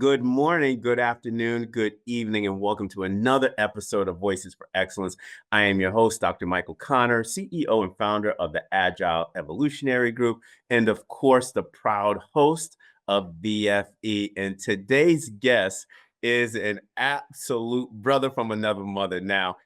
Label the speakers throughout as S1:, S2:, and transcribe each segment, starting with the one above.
S1: good morning, good afternoon, good evening, and welcome to another episode of Voices for Excellence. I am your host, Dr. Michael Connor, CEO and founder of the Agile Evolutionary Group, and of course, the proud host of VFE. And today's guest is an absolute brother from another mother. Now,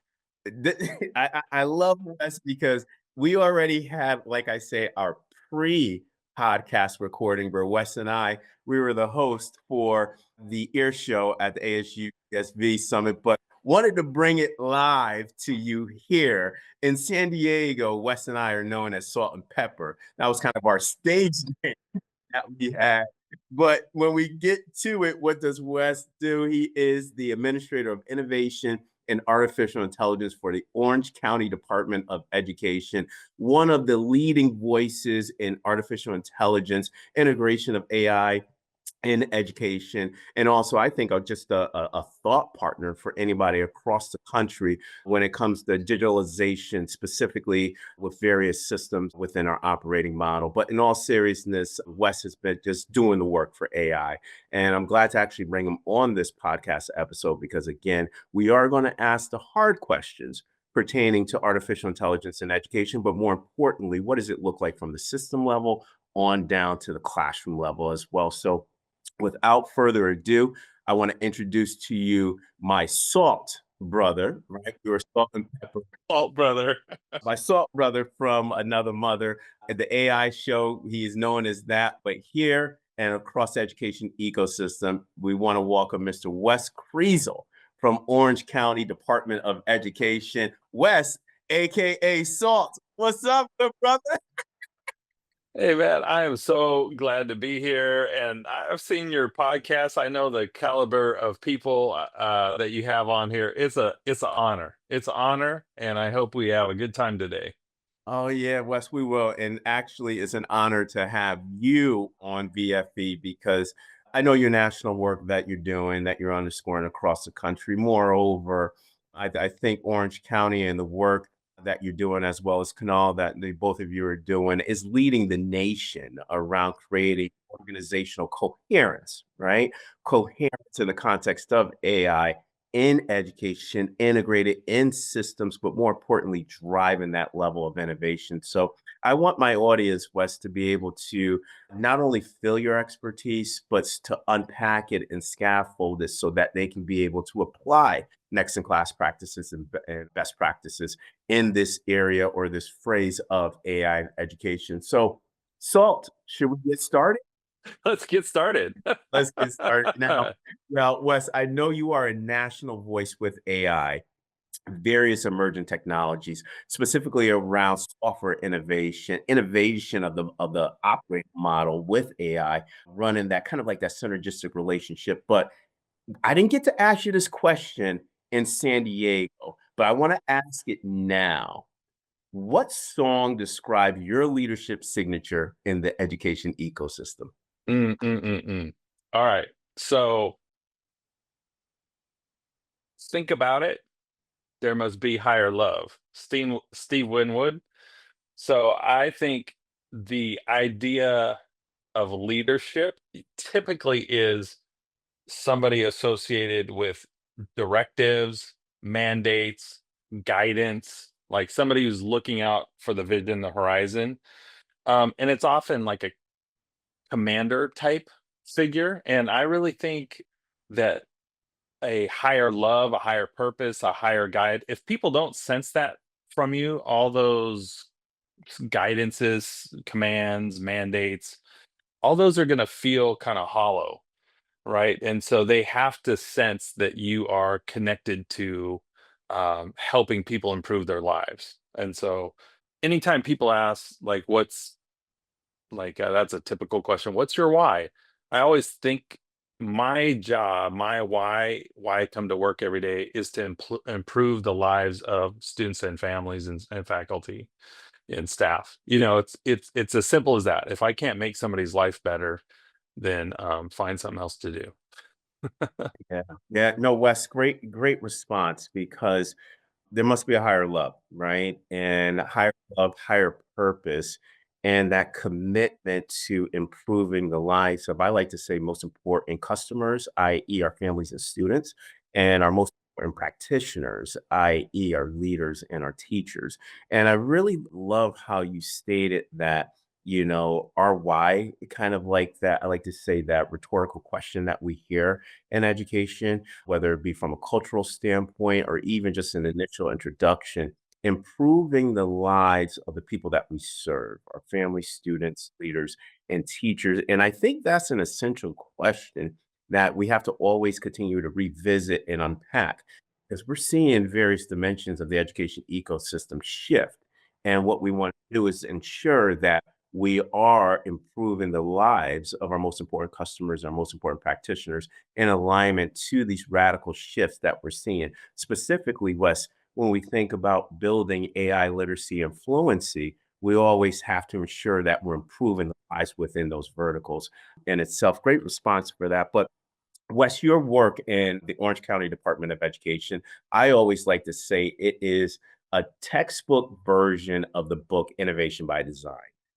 S1: I love Wes because we already have, like I say, our pre-podcast recording where Wes and I, we were the host for the ear show at the ASU SV Summit, but wanted to bring it live to you here in San Diego. Wes and I are known as Salt and Pepper. That was kind of our stage name that we had. But when we get to it, what does Wes do? He is the administrator of innovation and artificial intelligence for the Orange County Department of Education, one of the leading voices in artificial intelligence, integration of AI in education. And also, I think just a thought partner for anybody across the country when it comes to digitalization, specifically with various systems within our operating model. But in all seriousness, Wes has been just doing the work for AI. And I'm glad to actually bring him on this podcast episode because, again, we are going to ask the hard questions pertaining to artificial intelligence in education, but more importantly, what does it look like from the system level on down to the classroom level as well? So without further ado, I want to introduce to you my salt brother, right? Your salt and pepper,
S2: Fault brother.
S1: my salt brother from another mother. At the AI show, he is known as that. But here and across the education ecosystem, we want to welcome Mr. Wes Kriesel from Orange County Department of Education. Wes, aka Salt. What's up, good brother?
S2: Hey man, I am so glad to be here, and I've seen your podcast. I know the caliber of people that you have on here. It's an honor. It's an honor, and I hope we have a good time today.
S1: Oh yeah, Wes, we will. And actually, it's an honor to have you on VFE because I know your national work that you're doing, that you're underscoring across the country. Moreover, I think Orange County and the work that you're doing, as well as Canal, that both of you are doing, is leading the nation around creating organizational coherence, right? Coherence in the context of AI in education, integrated in systems, but more importantly, driving that level of innovation. So I want my audience, Wes, to be able to not only feel your expertise, but to unpack it and scaffold it so that they can be able to apply next in class practices and best practices in this area or this phrase of AI education. So, Salt, should we get started?
S2: Let's get started.
S1: Let's get started now. Well, Wes, I know you are a national voice with AI, various emerging technologies, specifically around software innovation, innovation of the operating model with AI, running that kind of like that synergistic relationship. But I didn't get to ask you this question in San Diego, but I want to ask it now. What song describes your leadership signature in the education ecosystem?
S2: Mm. All right. So think about it. There must be higher love. Steve Winwood. So I think the idea of leadership typically is somebody associated with directives, mandates, guidance, like somebody who's looking out for the vision, the horizon. And it's often like a commander type figure. And I really think that a higher love, a higher purpose, a higher guide, if people don't sense that from you, all those guidances, commands, mandates, all those are going to feel kind of hollow, right? And so they have to sense that you are connected to helping people improve their lives. And so anytime people ask, like, that's a typical question, what's your why? I always think my job, my why I come to work every day is to improve the lives of students and families and faculty and staff. It's as simple as that. If I can't make somebody's life better, then find something else to do.
S1: Yeah. Yeah. No, Wes, great response because there must be a higher love, right? And higher love, higher purpose and that commitment to improving the lives of, I like to say, most important customers, i.e., our families and students, and our most important practitioners, i.e., our leaders and our teachers. And I really love how you stated that, our why, kind of like that. I like to say that rhetorical question that we hear in education, whether it be from a cultural standpoint or even just an initial introduction, improving the lives of the people that we serve, our families, students, leaders, and teachers. And I think that's an essential question that we have to always continue to revisit and unpack because we're seeing various dimensions of the education ecosystem shift. And what we want to do is ensure that we are improving the lives of our most important customers, our most important practitioners in alignment to these radical shifts that we're seeing. Specifically, Wes, when we think about building AI literacy and fluency, we always have to ensure that we're improving the lives within those verticals in itself. Great response for that. But Wes, your work in the Orange County Department of Education, I always like to say it is a textbook version of the book Innovation by Design.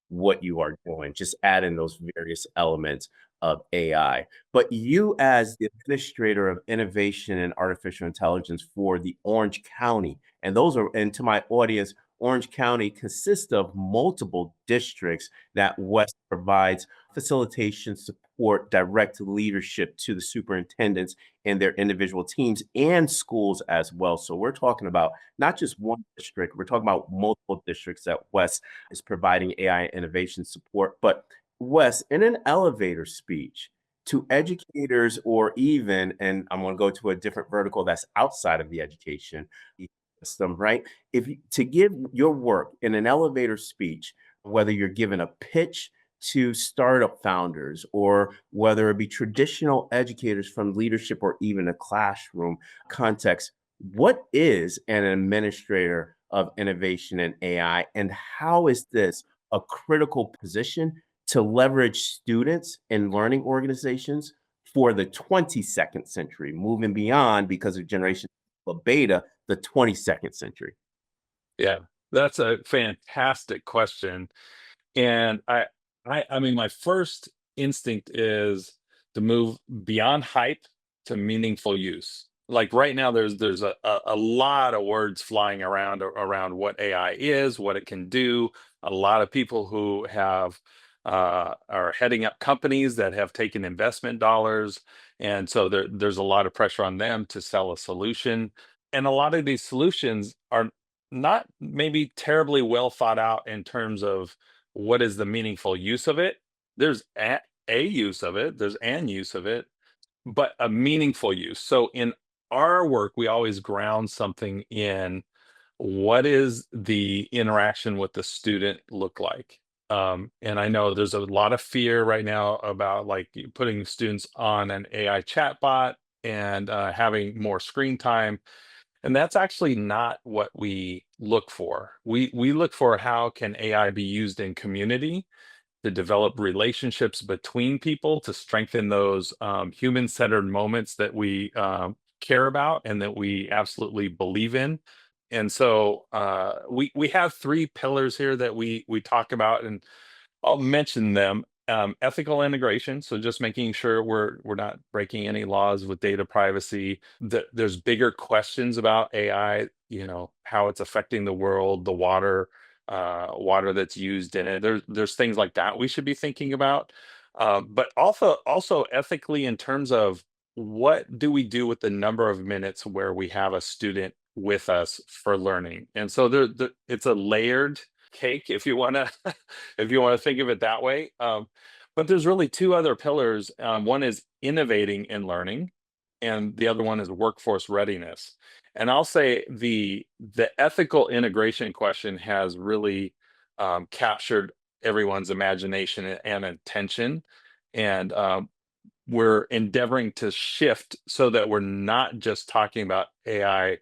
S1: What you are doing, just adding those various elements of AI. But you, as the administrator of innovation and artificial intelligence for the Orange County, and to my audience, Orange County consists of multiple districts that West provides facilitation, support, direct leadership to the superintendents and their individual teams and schools as well. So we're talking about not just one district, we're talking about multiple districts that West is providing AI innovation support. But Wes, in an elevator speech to educators or even, and I'm going to go to a different vertical that's outside of the education ecosystem, right? To give your work in an elevator speech, whether you're given a pitch to startup founders or whether it be traditional educators from leadership or even a classroom context, what is an administrator of innovation and AI, and how is this a critical position to leverage students and learning organizations for the 22nd century, moving beyond because of generation beta, the 22nd century?
S2: Yeah, that's a fantastic question. And I mean, my first instinct is to move beyond hype to meaningful use. Like right now, there's a lot of words flying around what AI is, what it can do. A lot of people who have are heading up companies that have taken investment dollars, and so there's a lot of pressure on them to sell a solution. And a lot of these solutions are not maybe terribly well thought out in terms of what is the meaningful use of it? There's a use of it, there's an use of it, but a meaningful use. So in our work, we always ground something in what is the interaction with the student look like? And I know there's a lot of fear right now about like putting students on an AI chatbot and having more screen time, and that's actually not what we look for. We look for how can AI be used in community to develop relationships between people to strengthen those human-centered moments that we care about and that we absolutely believe in. And so we have three pillars here that we talk about, and I'll mention them. Ethical integration, so just making sure we're not breaking any laws with data privacy. There's bigger questions about AI, how it's affecting the world, the water that's used in it. There's things like that we should be thinking about. But also ethically in terms of what do we do with the number of minutes where we have a student with us for learning. And so it's a layered cake if you want to if you want to think of it that way. But there's really two other pillars. One is innovating in learning, and the other one is workforce readiness. And I'll say the ethical integration question has really captured everyone's imagination and attention, and we're endeavoring to shift so that we're not just talking about AI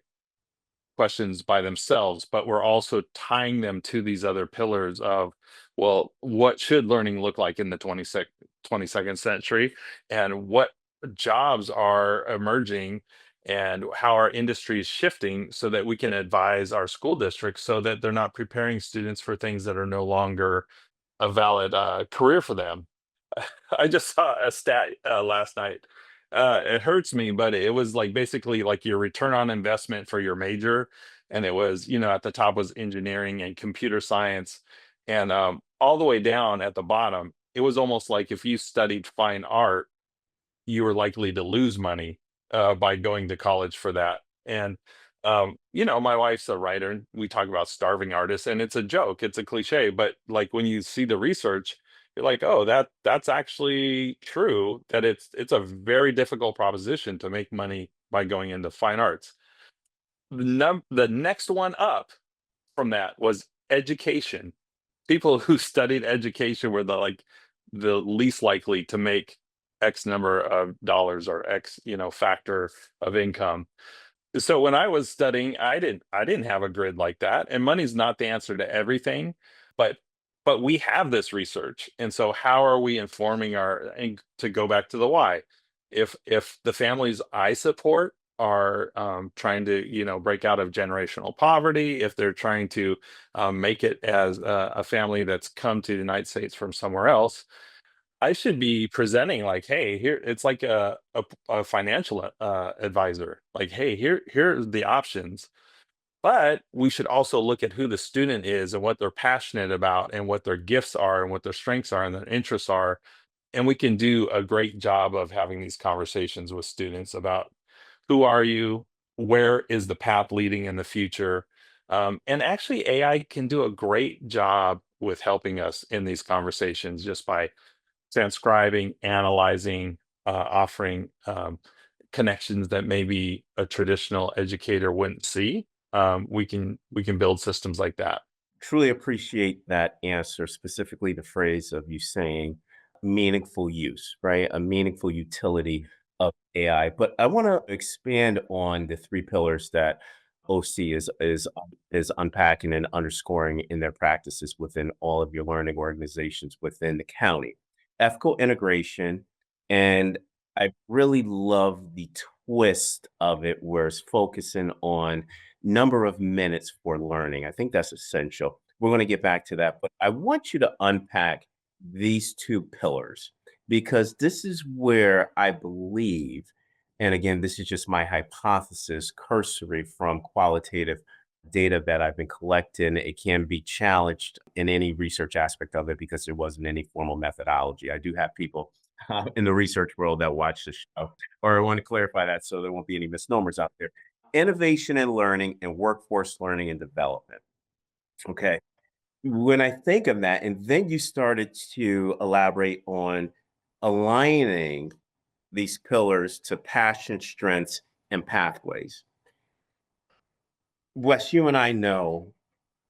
S2: questions by themselves, but we're also tying them to these other pillars of, well, what should learning look like in the 22nd century? And what jobs are emerging? And how our industry is shifting so that we can advise our school districts so that they're not preparing students for things that are no longer a valid career for them. I just saw a stat last night. It hurts me, but it was like basically like your return on investment for your major, and it was, at the top was engineering and computer science, and all the way down at the bottom, it was almost like if you studied fine art, you were likely to lose money by going to college for that. And my wife's a writer, and we talk about starving artists, and it's a joke, it's a cliche, but like when you see the research, you're like, oh, that's actually true. That it's a very difficult proposition to make money by going into fine arts. The next one up from that was education. People who studied education were the least likely to make X number of dollars or X, factor of income. So when I was studying, I didn't have a grid like that. And money's not the answer to everything, but we have this research. And so how are we informing and to go back to the why? If the families I support are trying to, break out of generational poverty, if they're trying to make it as a family that's come to the United States from somewhere else, I should be presenting like, "Hey, here," it's like a financial advisor. Like, "Hey, here's the options." But we should also look at who the student is and what they're passionate about and what their gifts are and what their strengths are and their interests are. And we can do a great job of having these conversations with students about who are you, where is the path leading in the future. And actually, AI can do a great job with helping us in these conversations just by transcribing, analyzing, offering connections that maybe a traditional educator wouldn't see. We can build systems like that.
S1: Truly appreciate that answer, specifically the phrase of you saying meaningful use, right? A meaningful utility of AI. But I want to expand on the three pillars that OC is unpacking and underscoring in their practices within all of your learning organizations within the county. Ethical integration, and I really love the twist of it where it's focusing on number of minutes for learning. I think that's essential. We're going to get back to that, but I want you to unpack these two pillars because this is where I believe, and again, this is just my hypothesis, cursory from qualitative data that I've been collecting. It can be challenged in any research aspect of it because there wasn't any formal methodology. I do have people in the research world that watch the show, or I want to clarify that so there won't be any misnomers out there. Innovation and learning and workforce learning and development. Okay. When I think of that, and then you started to elaborate on aligning these pillars to passion, strengths, and pathways. Wes, you and I know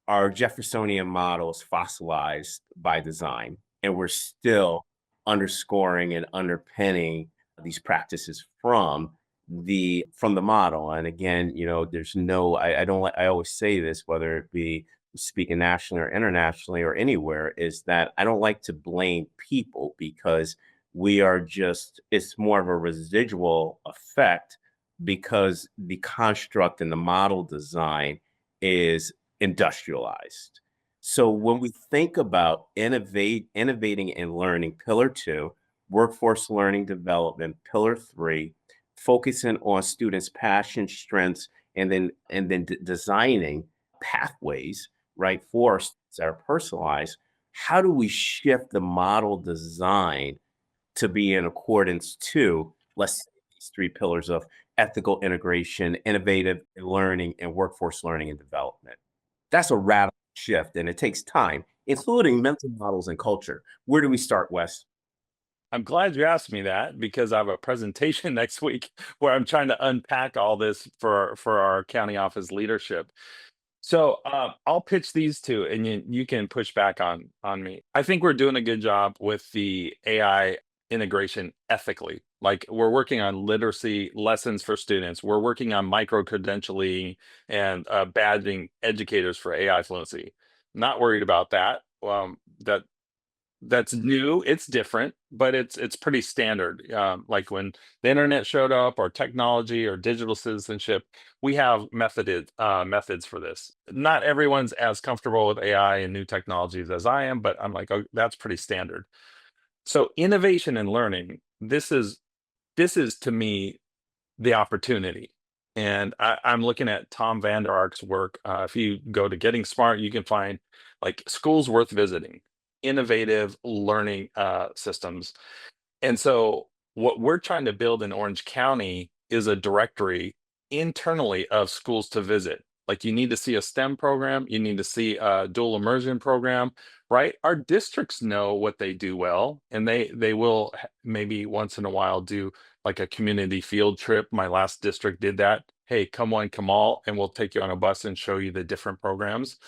S1: our Jeffersonian model is fossilized by design, and we're still underscoring and underpinning these practices from the model. And again, there's no, I don't like, I always say this, whether it be speaking nationally or internationally or anywhere, is that I don't like to blame people because we are just, it's more of a residual effect because the construct and the model design is industrialized. So when we think about innovating and learning, pillar two, workforce learning development, pillar three, focusing on students' passion, strengths, and then designing pathways, right, for our students that are personalized. How do we shift the model design to be in accordance to, let's say, these three pillars of ethical integration, innovative learning, and workforce learning and development? That's a radical shift, and it takes time, including mental models and culture. Where do we start, Wes?
S2: I'm glad you asked me that because I have a presentation next week where I'm trying to unpack all this for our county office leadership. So I'll pitch these two, and you can push back on me. I think we're doing a good job with the AI integration ethically. Like we're working on literacy lessons for students. We're working on micro credentialing and badging educators for AI fluency. Not worried about that. That that's new. It's different, but it's pretty standard. Like when the internet showed up, or technology, or digital citizenship, we have methods for this. Not everyone's as comfortable with AI and new technologies as I am, but I'm like, oh, that's pretty standard. So innovation and learning, this is to me the opportunity. And I'm looking at Tom Vander Ark's work. If you go to Getting Smart, you can find like schools worth visiting, innovative learning systems. And so, what we're trying to build in Orange County is a directory internally of schools to visit. Like, you need to see a STEM program, you need to see a dual immersion program, right? Our districts know what they do well, and they will maybe once in a while do like a community field trip. My last district did that. Hey, come one, come all, and we'll take you on a bus and show you the different programs.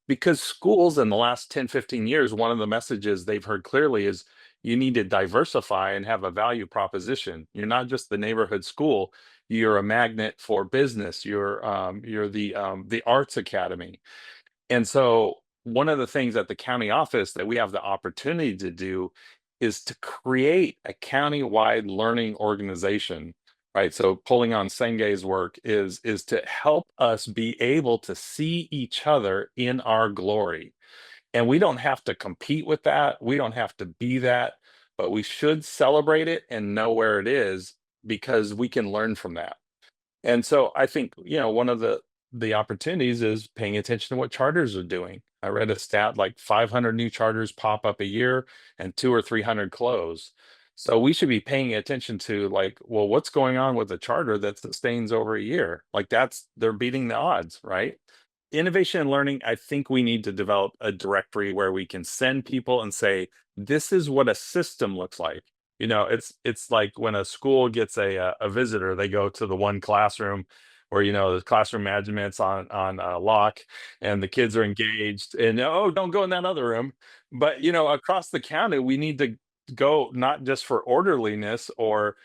S2: Because schools in the last 10, 15 years, one of the messages they've heard clearly is you need to diversify and have a value proposition. You're not just the neighborhood school. You're a magnet for business. You're the arts academy. And so one of the things at the county office that we have the opportunity to do is to create a county-wide learning organization, right? So pulling on Senge's work is to help us be able to see each other in our glory. And we don't have to compete with that. We don't have to be that, but we should celebrate it and know where it is, because we can learn from that. And so I think, one of the opportunities is paying attention to what charters are doing. I read a stat like 500 new charters pop up a year and 2 or 300 close. So we should be paying attention to, like, well, what's going on with a charter that sustains over a year? Like, they're beating the odds, right? Innovation and learning, I think we need to develop a directory where we can send people and say, this is what a system looks like. It's like when a school gets a visitor, they go to the one classroom where, the classroom management's on lock, and the kids are engaged, and, oh, don't go in that other room. But, across the county, we need to go not just for orderliness or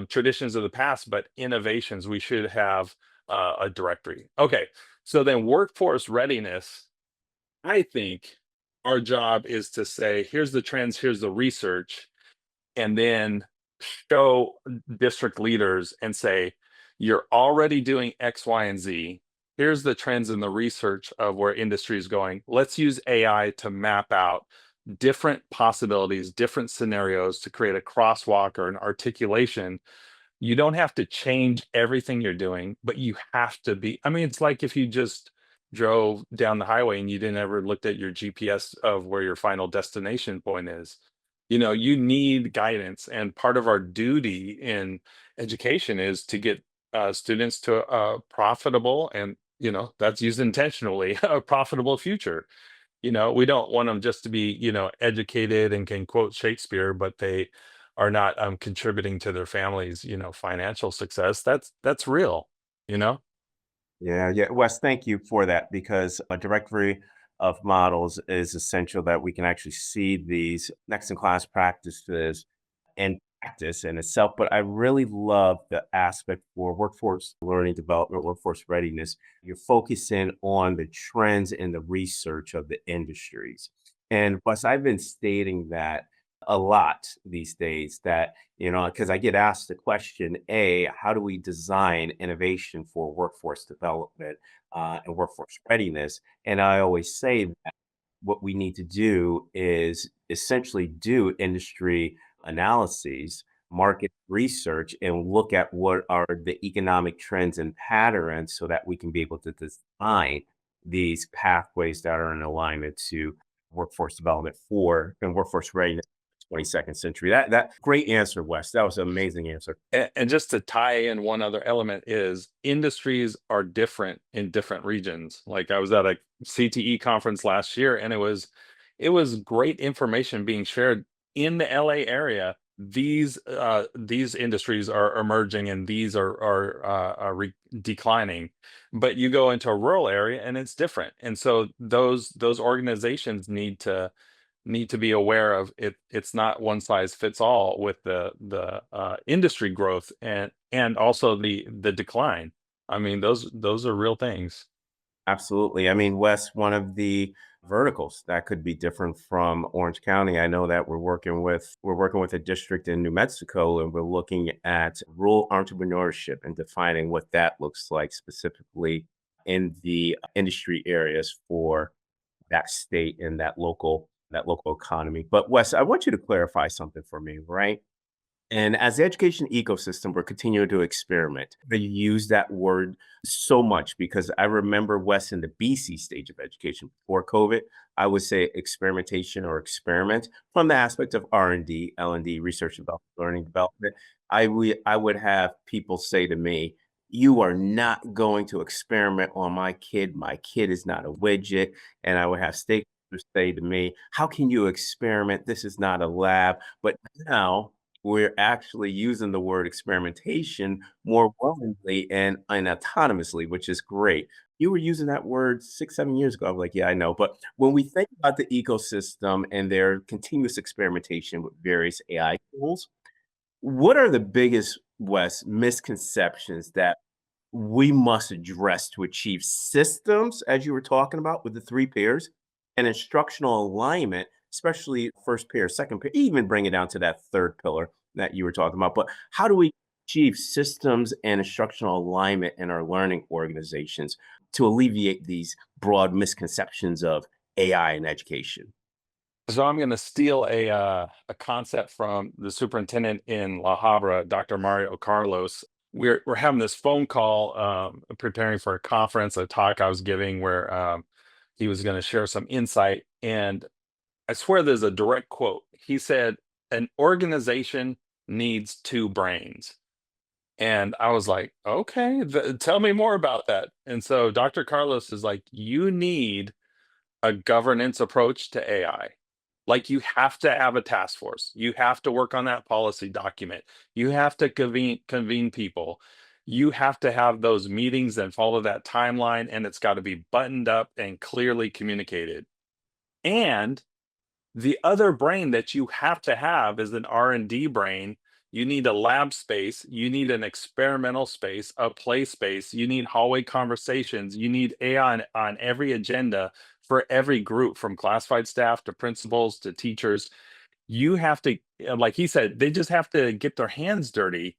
S2: traditions of the past, but innovations. We should have a directory. Okay, so then workforce readiness, I think our job is to say, here's the trends, here's the research, and then show district leaders and say, you're already doing X, Y, and Z. Here's the trends in the research of where industry is going. Let's use AI to map out different possibilities, different scenarios to create a crosswalk or an articulation. You don't have to change everything you're doing, but you have to be. I mean, it's like if you just drove down the highway and you didn't ever looked at your GPS of where your final destination point is. You need guidance, and part of our duty in education is to get students to a profitable, and that's used intentionally, a profitable future. We don't want them just to be, educated and can quote Shakespeare, but they are not contributing to their families, financial success. That's real, you know?
S1: Yeah, yeah. Wes, thank you for that, because a directory of models is essential that we can actually see these next in class practices and practice in itself. But I really love the aspect for workforce learning development, workforce readiness. You're focusing on the trends and the research of the industries. And Wes, I've been stating that a lot these days, that, because I get asked the question, how do we design innovation for workforce development and workforce readiness? And I always say that what we need to do is essentially do industry analyses, market research, and look at what are the economic trends and patterns so that we can be able to design these pathways that are in alignment to workforce development for and workforce readiness in the 22nd century. That great answer, Wes. That was an amazing answer.
S2: And just to tie in one other element is industries are different in different regions. Like, I was at a CTE conference last year, and it was great information being shared in the LA area. These industries are emerging, and these are declining. But you go into a rural area and it's different. And so those organizations need to be aware of it. It's not one size fits all with the industry growth and also the decline. I mean, those are real things.
S1: Absolutely. I mean, Wes, one of the verticals that could be different from Orange County. I know that we're working with a district in New Mexico, and we're looking at rural entrepreneurship and defining what that looks like specifically in the industry areas for that state and that local economy. But Wes, I want you to clarify something for me, right? And as the education ecosystem, we're continuing to experiment. They use that word so much because I remember Wes in the BC stage of education before COVID, I would say experimentation or experiment from the aspect of R&D, L&D, research development, learning development. I would have people say to me, "You are not going to experiment on my kid. My kid is not a widget." And I would have stakeholders say to me, "How can you experiment? This is not a lab." But now we're actually using the word experimentation more willingly and autonomously, which is great. You were using that word 6, 7 years ago. I'm like, yeah, I know. But when we think about the ecosystem and their continuous experimentation with various AI tools, what are the biggest, Wes, misconceptions that we must address to achieve systems, as you were talking about with the three pairs, and instructional alignment, especially first pair, second pair, even bring it down to that third pillar that you were talking about. But how do we achieve systems and instructional alignment in our learning organizations to alleviate these broad misconceptions of AI in education?
S2: So I'm going to steal a concept from the superintendent in La Habra, Dr. Mario Carlos. We're having this phone call, preparing for a conference, a talk I was giving where he was going to share some insight, and I swear there's a direct quote. He said, "An organization needs two brains." And I was like, "Okay, tell me more about that." And so Dr. Carlos is like, "You need a governance approach to AI. Like you have to have a task force. You have to work on that policy document. You have to convene people. You have to have those meetings and follow that timeline, and it's got to be buttoned up and clearly communicated. And the other brain that you have to have is an R&D brain. You need a lab space, you need an experimental space, a play space, you need hallway conversations, you need AI on every agenda for every group from classified staff to principals to teachers. You have to, like he said, they just have to get their hands dirty,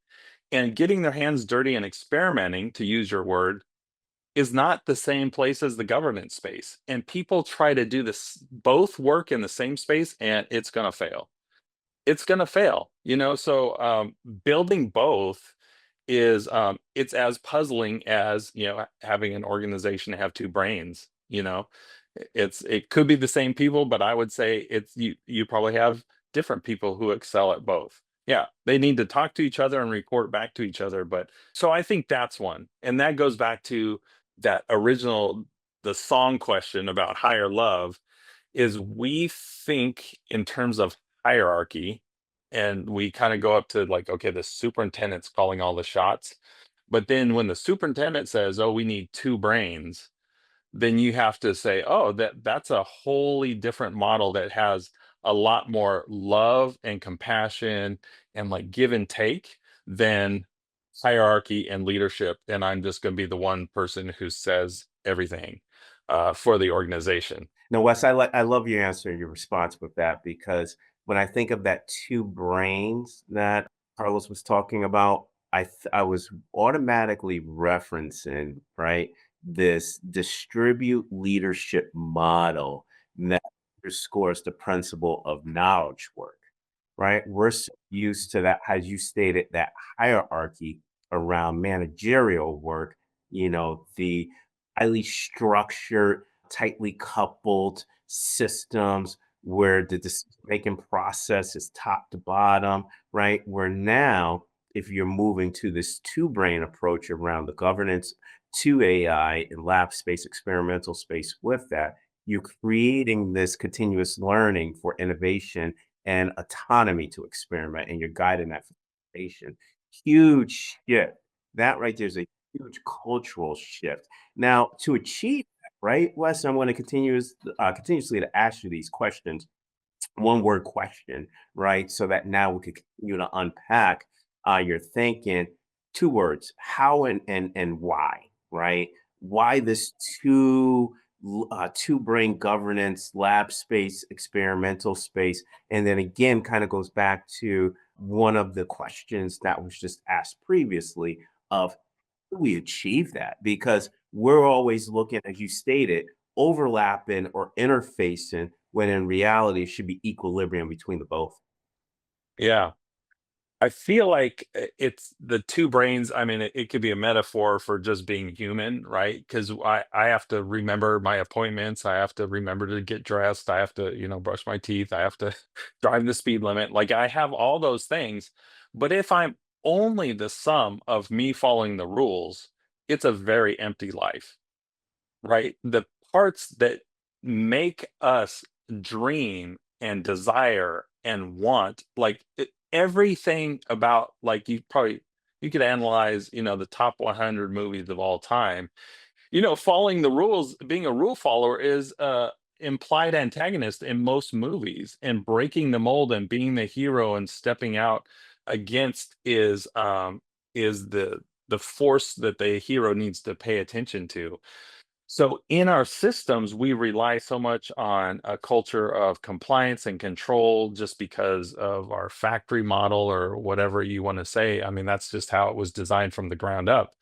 S2: and getting their hands dirty and experimenting, to use your word, is not the same place as the governance space. And people try to do this both work in the same space, and it's going to fail. It's going to fail, so building both is it's as puzzling as having an organization have two brains. It could be the same people, but I would say it's you probably have different people who excel at both. Yeah, they need to talk to each other and report back to each other. But so I think that's one, and that goes back to that original the song question about higher love. Is we think in terms of hierarchy, and we kind of go up to like, okay, the superintendent's calling all the shots. But then when the superintendent says, "Oh, we need two brains," then you have to say, "Oh, that's a wholly different model that has a lot more love and compassion and like give and take than hierarchy and leadership." And I'm just going to be the one person who says everything for the organization.
S1: No, Wes, I love your answer and your response with that because when I think of that two brains that Carlos was talking about, I was automatically referencing, right, this distribute leadership model that underscores the principle of knowledge work, right? We're so used to that, as you stated, that hierarchy around managerial work, the highly structured, tightly coupled systems where the decision-making process is top to bottom, right? Where now, if you're moving to this two-brain approach around the governance to AI and lab space, experimental space with that, you're creating this continuous learning for innovation and autonomy to experiment, and you're guiding that facilitation. Huge shift. That right there is a huge cultural shift. Now, to achieve that, right, Wes, I'm going to continuously to ask you these questions, one word question, right? So that now we could continue to unpack your thinking. Two words: how and why, right? Why this two two brain governance, lab space, experimental space. And then again, kind of goes back to one of the questions that was just asked previously of how do we achieve that? Because we're always looking, as you stated, overlapping or interfacing when in reality it should be equilibrium between the both.
S2: Yeah. I feel like it's the two brains. I mean, it could be a metaphor for just being human, right? Because I have to remember my appointments. I have to remember to get dressed. I have to, brush my teeth. I have to drive the speed limit. Like I have all those things. But if I'm only the sum of me following the rules, it's a very empty life, right? The parts that make us dream and desire and want, like everything about, like you could analyze, the top 100 movies of all time. Following the rules, being a rule follower is implied antagonist in most movies, and breaking the mold and being the hero and stepping out against is the force that the hero needs to pay attention to. So in our systems, we rely so much on a culture of compliance and control just because of our factory model or whatever you want to say. I mean, that's just how it was designed from the ground up.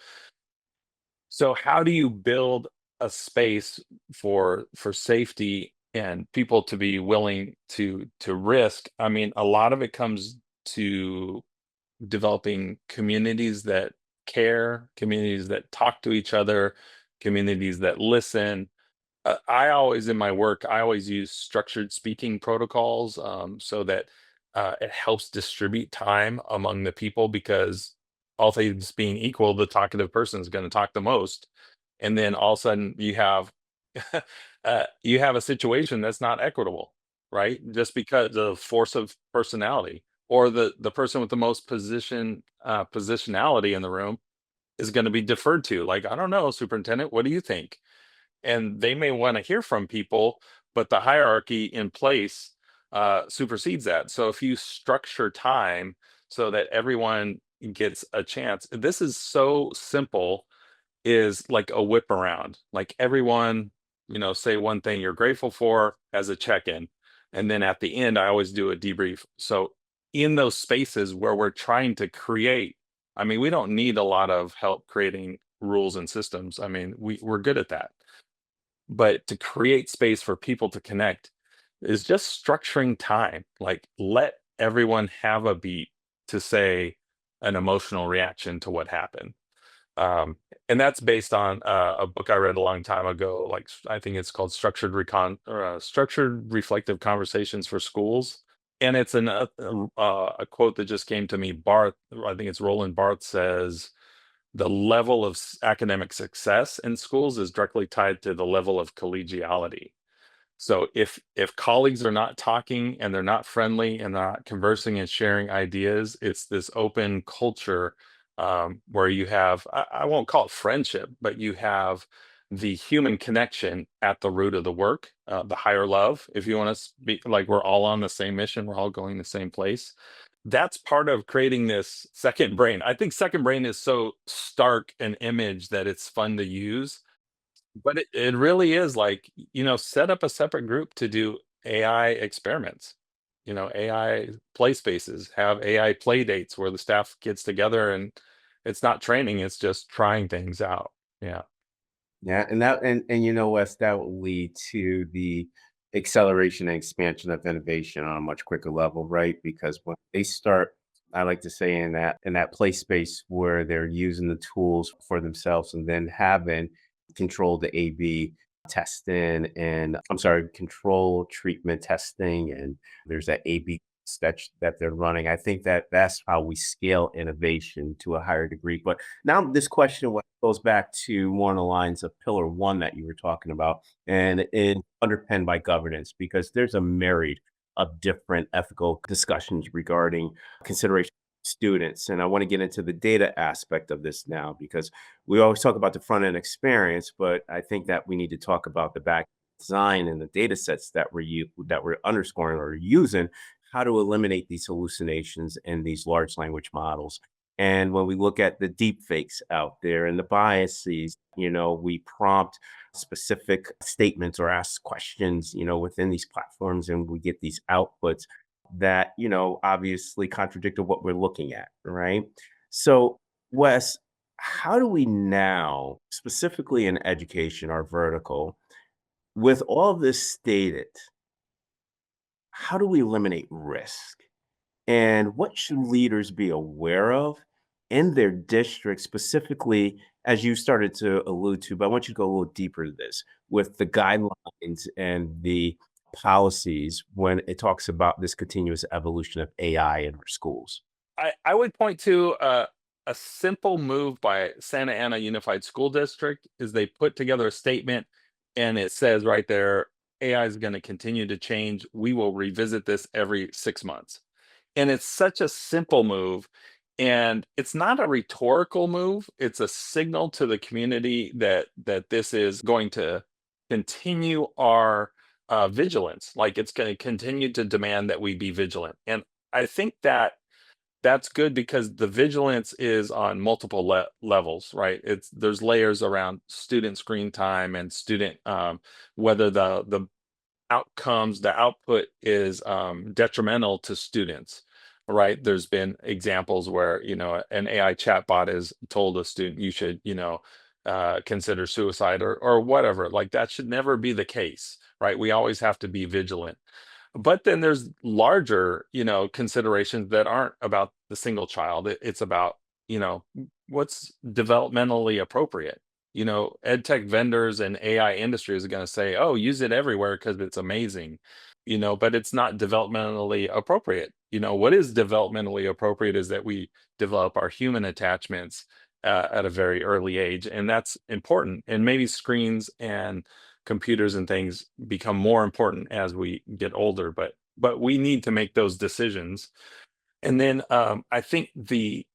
S2: So how do you build a space for safety and people to be willing to risk? I mean, a lot of it comes to developing communities that care, communities that talk to each other, communities that listen. I always, in my work, I always use structured speaking protocols, so that it helps distribute time among the people, because all things being equal, the talkative person is going to talk the most, and then all of a sudden you have a situation that's not equitable, right? Just because of force of personality, or the person with the most positionality in the room is going to be deferred to. Like, I don't know, superintendent, what do you think? And they may want to hear from people, but the hierarchy in place supersedes that. So if you structure time so that everyone gets a chance, this is so simple, is like a whip around. Like everyone, say one thing you're grateful for as a check-in. And then at the end, I always do a debrief. So in those spaces where we're trying to create, I mean, we don't need a lot of help creating rules and systems. I mean, we're good at that. But to create space for people to connect is just structuring time. Like, let everyone have a beat to say an emotional reaction to what happened. And that's based on a book I read a long time ago. Like, I think it's called Structured Reflective Conversations for Schools. And it's a quote that just came to me. Barth, I think it's Roland Barthes, says the level of academic success in schools is directly tied to the level of collegiality. So if colleagues are not talking and they're not friendly and they're not conversing and sharing ideas, it's this open culture, where you have, I won't call it friendship, but you have the human connection at the root of the work, the higher love, if you want to speak, like we're all on the same mission, we're all going the same place. That's part of creating this second brain. I think second brain is so stark an image that it's fun to use, but it really is like, set up a separate group to do AI experiments, AI play spaces, have AI play dates where the staff gets together, and it's not training, it's just trying things out. Yeah.
S1: Yeah, and Wes, that will lead to the acceleration and expansion of innovation on a much quicker level, right? Because when they start, I like to say in that play space where they're using the tools for themselves and then having control the A/B testing and I'm sorry, control treatment testing, and there's that A/B that they're running. I think that that's how we scale innovation to a higher degree. But now this question goes back to one of the lines of pillar one that you were talking about, and it underpinned by governance, because there's a myriad of different ethical discussions regarding consideration of students. And I want to get into the data aspect of this now, because we always talk about the front end experience, but I think that we need to talk about the back design and the data sets that we're underscoring or using, how to eliminate these hallucinations and these large language models. And when we look at the deep fakes out there and the biases, we prompt specific statements or ask questions, within these platforms, and we get these outputs that, obviously contradict what we're looking at, right? So, Wes, how do we now, specifically in education, our vertical, with all of this stated, how do we eliminate risk? And what should leaders be aware of in their district, specifically, as you started to allude to? But I want you to go a little deeper to this with the guidelines and the policies when it talks about this continuous evolution of AI in our schools.
S2: I would point to a simple move by Santa Ana Unified School District is they put together a statement and it says right there, AI is going to continue to change. We will revisit this every 6 months. And it's such a simple move. And it's not a rhetorical move. It's a signal to the community that this is going to continue our vigilance. Like it's going to continue to demand that we be vigilant. And I think that that's good because the vigilance is on multiple levels, right? It's there's layers around student screen time and student whether the outcomes, the output is detrimental to students, right? There's been examples where an AI chatbot has told a student you should consider suicide or whatever. Like that should never be the case, right? We always have to be vigilant. But then there's larger, considerations that aren't about the single child. It's about, what's developmentally appropriate. Ed tech vendors and AI industries are going to say, "Oh, use it everywhere because it's amazing," but it's not developmentally appropriate. What is developmentally appropriate is that we develop our human attachments at a very early age, and that's important. And maybe screens and computers and things become more important as we get older, but we need to make those decisions. And then I think the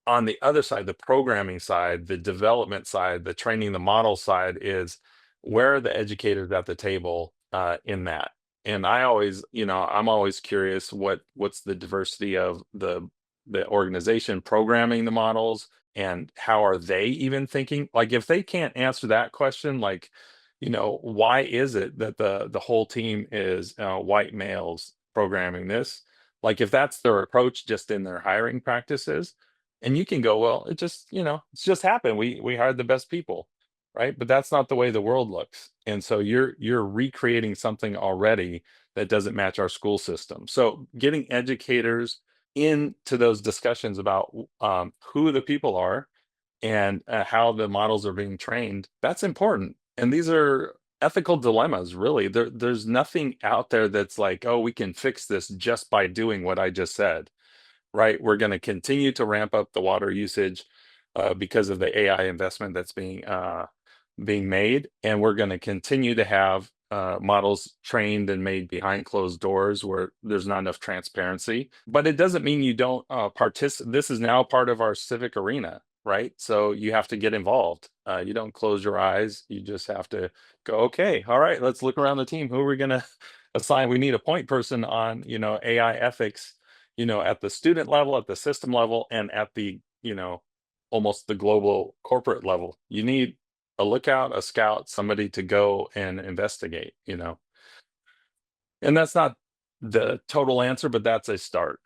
S2: on the other side, the programming side, the development side, the training the model side is where are the educators at the table in that. And I'm always curious what's the diversity of the organization programming the models and how are they even thinking? Like if they can't answer that question, like why is it that the whole team is white males programming this? Like if that's their approach just in their hiring practices, and you can go, well, it's just happened. We hired the best people, right? But that's not the way the world looks. And so you're recreating something already that doesn't match our school system. So getting educators into those discussions about who the people are and how the models are being trained, that's important. And these are ethical dilemmas, really. There's nothing out there that's like, oh, we can fix this just by doing what I just said, right? We're going to continue to ramp up the water usage because of the AI investment that's being made, and we're going to continue to have models trained and made behind closed doors where there's not enough transparency. But it doesn't mean you don't participate. This is now part of our civic arena, right? So you have to get involved. You don't close your eyes. You just have to go, okay, all right, let's look around the team. Who are we going to assign? We need a point person on, AI ethics, at the student level, at the system level, and at the, almost the global corporate level. You need a lookout, a scout, somebody to go and investigate, and that's not the total answer, but that's a start.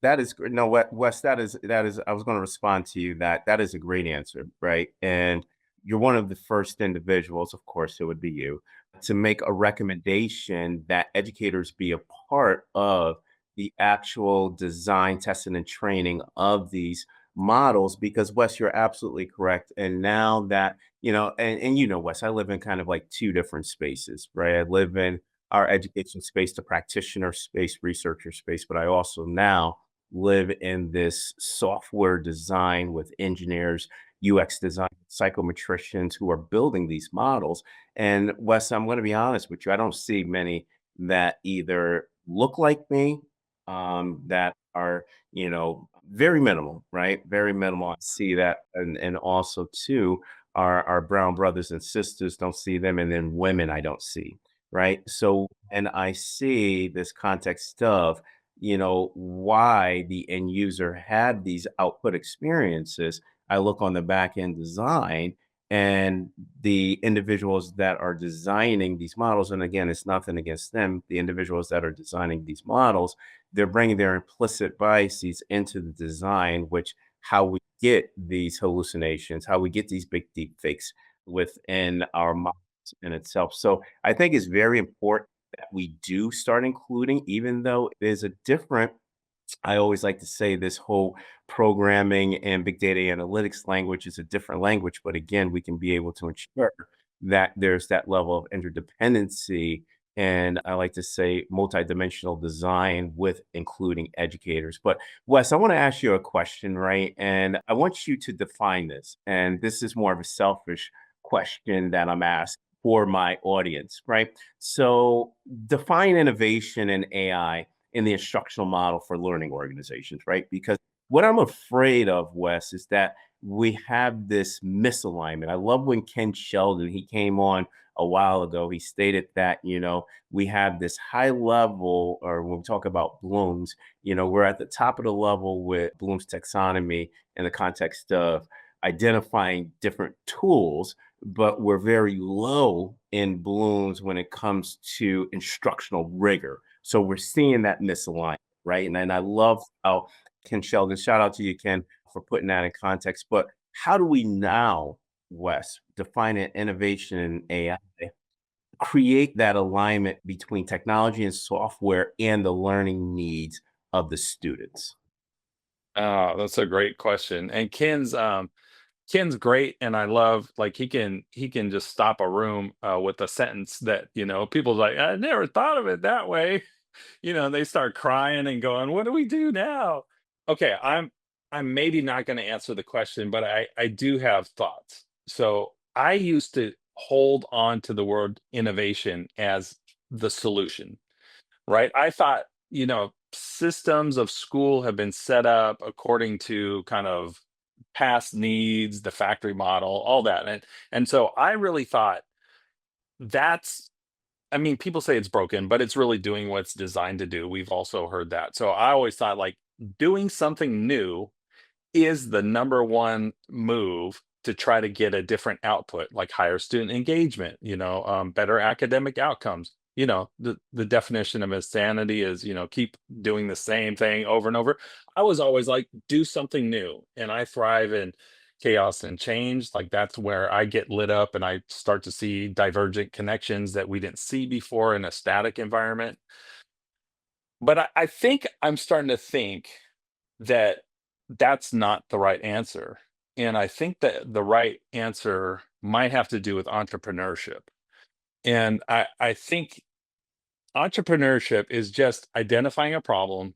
S1: That is great. No, Wes, that is. I was going to respond to you that that is a great answer, right? And you're one of the first individuals, of course, it would be you, to make a recommendation that educators be a part of the actual design, testing, and training of these models. Because Wes, you're absolutely correct. And now that Wes, I live in kind of like two different spaces, right? I live in our education space, the practitioner space, researcher space, but I also now live in this software design with engineers, UX design, psychometricians who are building these models. And Wes, I'm going to be honest with you, I don't see many that either look like me, that are, very minimal, right? Very minimal. I see that. And also, too, our brown brothers and sisters don't see them. And then women, I don't see, right? So, and I see this context of, why the end user had these output experiences, I look on the back end design and the individuals that are designing these models. And again, it's nothing against them. The individuals that are designing these models, they're bringing their implicit biases into the design, which how we get these hallucinations, how we get these big deep fakes within our models in itself. So I think it's very important that we do start including, even though there's a different, I always like to say this whole programming and big data analytics language is a different language, but again, we can be able to ensure that there's that level of interdependency. And I like to say multidimensional design with including educators. But Wes, I want to ask you a question, right? And I want you to define this. And this is more of a selfish question that I'm asking for my audience, right? So define innovation in AI in the instructional model for learning organizations, right? Because what I'm afraid of, Wes, is that we have this misalignment. I love when Ken Sheldon, he came on a while ago, he stated that, we have this high level, or when we talk about Bloom's, we're at the top of the level with Bloom's taxonomy in the context of identifying different tools, but we're very low in Bloom's when it comes to instructional rigor. So we're seeing that misalignment, right? And I love how Ken Sheldon, shout out to you, Ken, for putting that in context. But how do we now, Wes, define an innovation in AI, create that alignment between technology and software and the learning needs of the students?
S2: Oh, that's a great question. And Ken's great, and I love like he can just stop a room with a sentence that people's like, I never thought of it that way. And they start crying and going, "What do we do now?" Okay, I'm maybe not going to answer the question, but I do have thoughts. So I used to hold on to the word innovation as the solution, right? I thought, systems of school have been set up according to kind of past needs, the factory model, all that. And so I really thought that's I mean, people say it's broken, but it's really doing what it's designed to do. We've also heard that. So I always thought like doing something new is the number one move to try to get a different output, like higher student engagement, better academic outcomes. The definition of insanity is, keep doing the same thing over and over. I was always like, do something new. And I thrive in chaos and change. Like that's where I get lit up and I start to see divergent connections that we didn't see before in a static environment. But I think I'm starting to think that that's not the right answer. And I think that the right answer might have to do with entrepreneurship. And I think entrepreneurship is just identifying a problem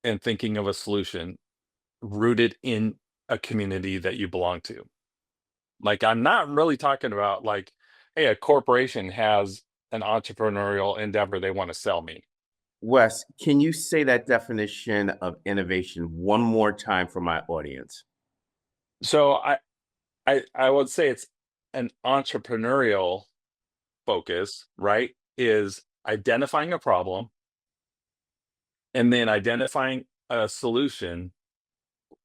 S2: and thinking of a solution rooted in a community that you belong to. Like, I'm not really talking about like, hey, a corporation has an entrepreneurial endeavor they want to sell me.
S1: Wes, can you say that definition of innovation one more time for my audience?
S2: So I would say it's an entrepreneurial focus, right? Is identifying a problem and then identifying a solution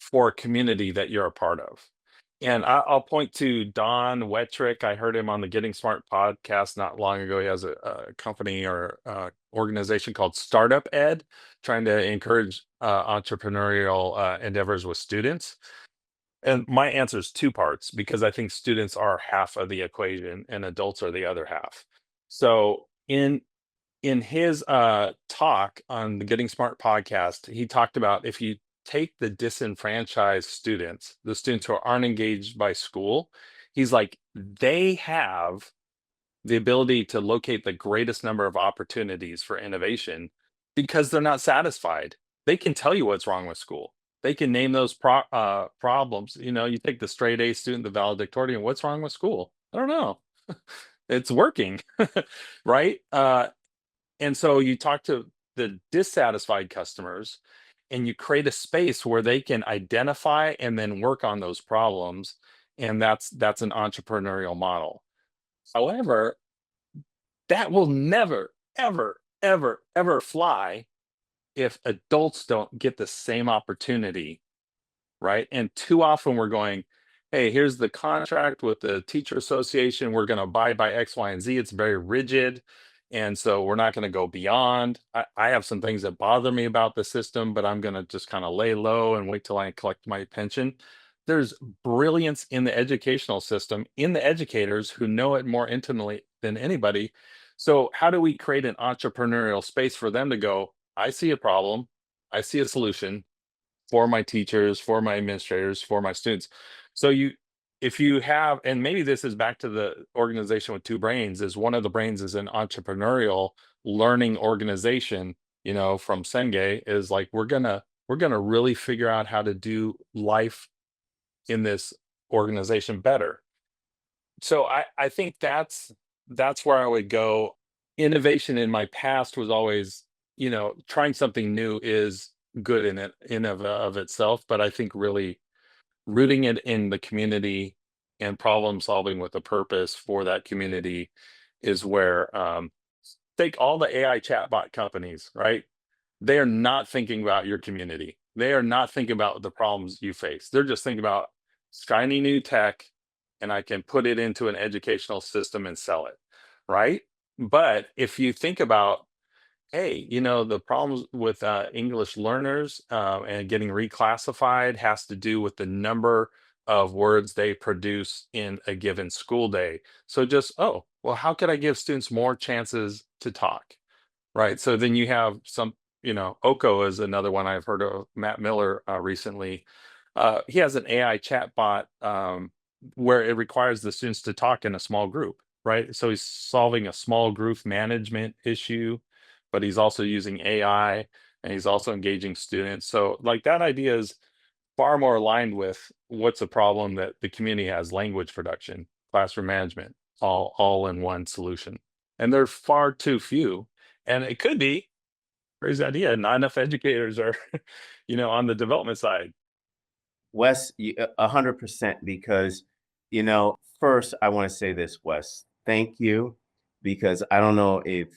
S2: for a community that you're a part of. And I'll point to Don Wettrick. I heard him on the Getting Smart podcast not long ago. He has a company or organization called Startup Ed, trying to encourage entrepreneurial endeavors with students. And my answer is two parts because I think students are half of the equation and adults are the other half. So in his talk on the Getting Smart podcast, he talked about if you take the disenfranchised students, the students who aren't engaged by school, he's like, they have the ability to locate the greatest number of opportunities for innovation because they're not satisfied. They can tell you what's wrong with school. They can name those problems. You take the straight A student, the valedictorian, what's wrong with school? I don't know. It's working, right? And so you talk to the dissatisfied customers and you create a space where they can identify and then work on those problems. And that's an entrepreneurial model. However, that will never, ever, ever, ever fly if adults don't get the same opportunity, right? And too often we're going, hey, here's the contract with the teacher association. We're going to abide by X, Y, and Z. It's very rigid. And so we're not going to go beyond. I have some things that bother me about the system, but I'm going to just kind of lay low and wait till I collect my pension. There's brilliance in the educational system, in the educators who know it more intimately than anybody. So, how do we create an entrepreneurial space for them to go, I see a problem, I see a solution, for my teachers, for my administrators, for my students. So if you have, and maybe this is back to the organization with two brains, is one of the brains is an entrepreneurial learning organization, from Senge is like, we're gonna really figure out how to do life in this organization better. So I think that's where I would go. Innovation in my past was always, trying something new is good in of itself, but I think really rooting it in the community and problem solving with a purpose for that community is where take all the AI chatbot companies, right? They are not thinking about your community. They are not thinking about the problems you face. They're just thinking about shiny new tech and I can put it into an educational system and sell it, right? But if you think about, hey, the problems with English learners and getting reclassified has to do with the number of words they produce in a given school day. So just, oh, well, how could I give students more chances to talk? Right. So then you have some, Oko is another one I've heard of, Matt Miller recently. He has an AI chat bot where it requires the students to talk in a small group, right? So he's solving a small group management issue, but he's also using AI and he's also engaging students. So, like, that idea is far more aligned with what's a problem that the community has: language production, classroom management, all in one solution. And they're far too few. And it could be, crazy idea, not enough educators are, on the development side.
S1: Wes, 100% because, first I want to say this, Wes, thank you, because I don't know if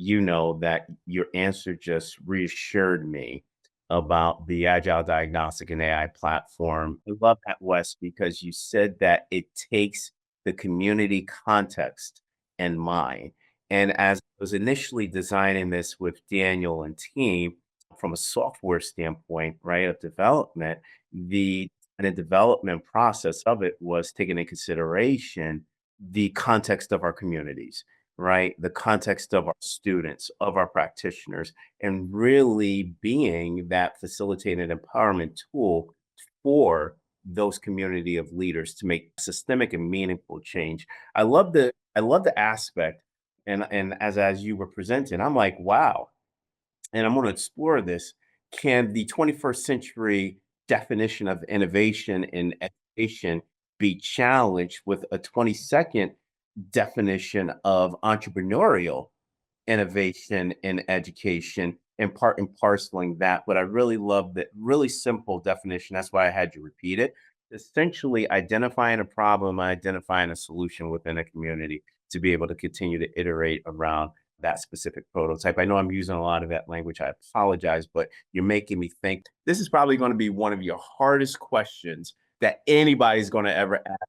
S1: you know that your answer just reassured me about the Agile Diagnostic and AI platform. I love that, Wes, because you said that it takes the community context in mind. And as I was initially designing this with Daniel and team, from a software standpoint, right, of development, the and the development process of it was taking into consideration the context of our communities, right? The context of our students, of our practitioners, and really being that facilitated empowerment tool for those community of leaders to make systemic and meaningful change. I love the aspect, and as you were presenting, I'm like, wow, and I'm going to explore this. Can the 21st century definition of innovation in education be challenged with a 22nd definition of entrepreneurial innovation in education, and part and parceling that? But I really love that really simple definition. That's why I had you repeat it. Essentially, identifying a problem, identifying a solution within a community to be able to continue to iterate around that specific prototype. I know I'm using a lot of that language. I apologize, but you're making me think. This is probably going to be one of your hardest questions that anybody's going to ever ask.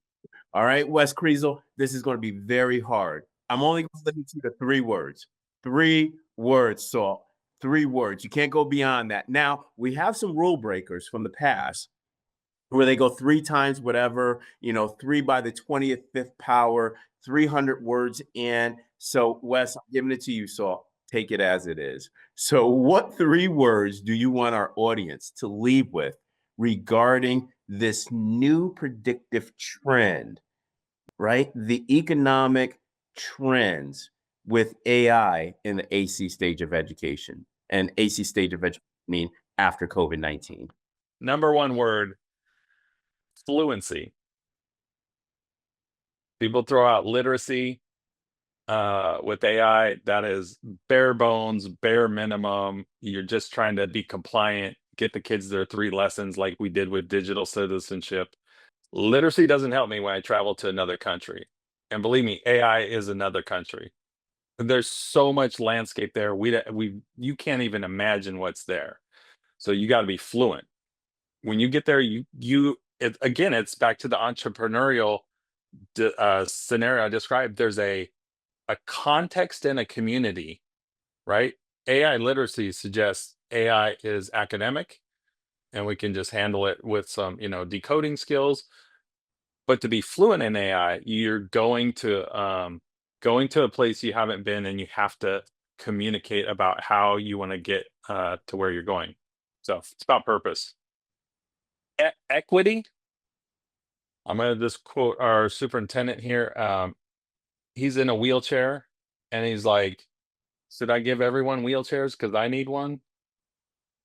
S1: All right, Wes Kriesel, this is going to be very hard. I'm only going to limit you to 3 words. 3 words, so 3 words. You can't go beyond that. Now, we have some rule breakers from the past where they go 3 times whatever, 3 by the 20th fifth power, 300 words in. So, Wes, I'm giving it to you. So, take it as it is. So, what 3 words do you want our audience to leave with regarding this new predictive trend, right? The economic trends with AI in the AC stage of education, and AC stage of education, mean after COVID-19.
S2: Number one word, fluency. People throw out literacy with AI. That is bare bones, bare minimum. You're just trying to be compliant, get the kids their 3 lessons like we did with digital citizenship. Literacy doesn't help me when I travel to another country. And believe me, AI is another country. There's so much landscape there. You can't even imagine what's there. So you got to be fluent. When you get there, again, it's back to the entrepreneurial scenario I described. There's a context and a community, right? AI literacy suggests AI is academic, and we can just handle it with some, decoding skills. But to be fluent in AI, you're going to a place you haven't been, and you have to communicate about how you want to get to where you're going. So it's about purpose. Equity. I'm going to just quote our superintendent here. He's in a wheelchair, and he's like, "Should I give everyone wheelchairs because I need one?"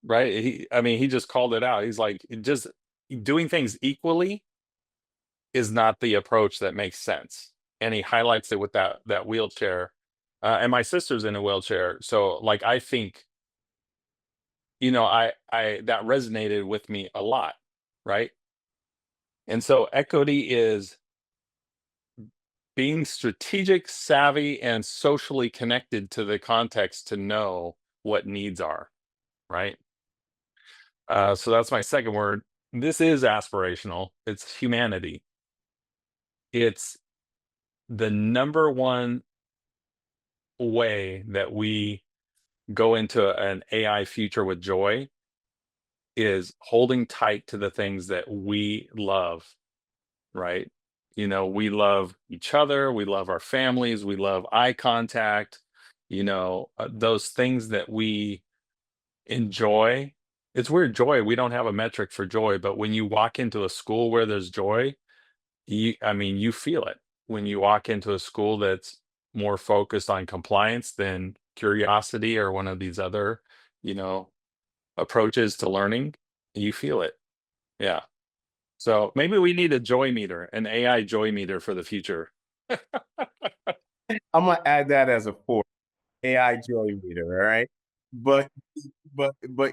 S2: Right? He just called it out. He's like, just doing things equally is not the approach that makes sense. And he highlights it with that wheelchair. And my sister's in a wheelchair, so like I think, I that resonated with me a lot, right? And so equity is being strategic, savvy, and socially connected to the context to know what needs are, right? So that's my second word. This is aspirational. It's humanity. It's the number one way that we go into an AI future with joy is holding tight to the things that we love, right? We love each other, we love our families, we love eye contact, those things that we enjoy. It's weird, joy. We don't have a metric for joy, but when you walk into a school where there's joy, you feel it. When you walk into a school that's more focused on compliance than curiosity or one of these other, you know, approaches to learning, you feel it. Yeah. So maybe we need a joy meter, an AI joy meter for the future.
S1: I'm gonna add that as a fourth AI joy meter. All right, but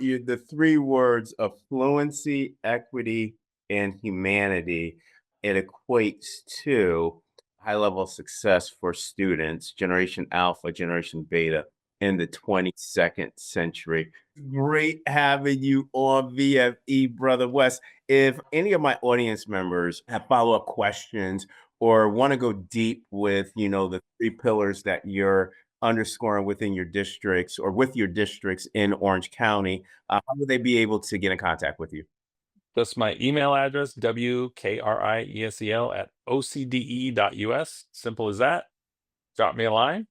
S1: you the three words of fluency, equity, and humanity. It equates to high level success for students, Generation Alpha, Generation Beta in the 22nd century. Great having you on VFE, Brother Wes. If any of my audience members have follow-up questions or want to go deep with, the three pillars that you're underscoring within your districts or with your districts in Orange County, how would they be able to get in contact with you?
S2: That's my email address, WKRIESEL at OCDE.us. Simple as that. Drop me a line,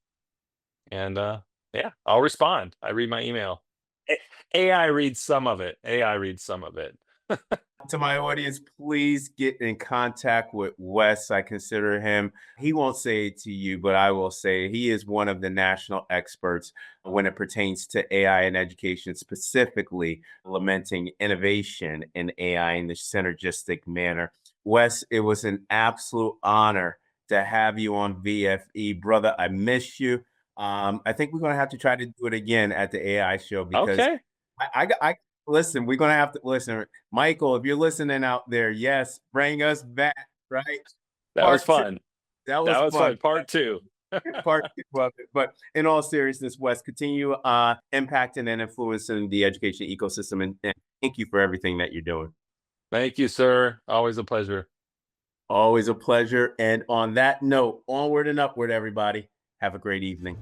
S2: and yeah, I'll respond. I read my email. AI reads some of it. AI reads some of it.
S1: To my audience, please get in contact with Wes. I consider him, he won't say it to you, but I will say he is one of the national experts when it pertains to AI in education, specifically lamenting innovation in AI in the synergistic manner. Wes, it was an absolute honor to have you on VFE. Brother, I miss you. I think we're going to have to try to do it again at the AI show because
S2: Okay.
S1: I listen, we're gonna have to listen. Michael, if you're listening out there, yes, bring us back, right?
S2: That was
S1: Part two.
S2: fun.
S1: That
S2: That
S1: was
S2: was
S1: fun.
S2: fun. Part two.
S1: Part two of it. But in all seriousness, Wes, continue impacting and influencing the education ecosystem. And thank you for everything that you're doing.
S2: Thank you, sir. Always a pleasure.
S1: Always a pleasure. And on that note, onward and upward, everybody. Have a great evening.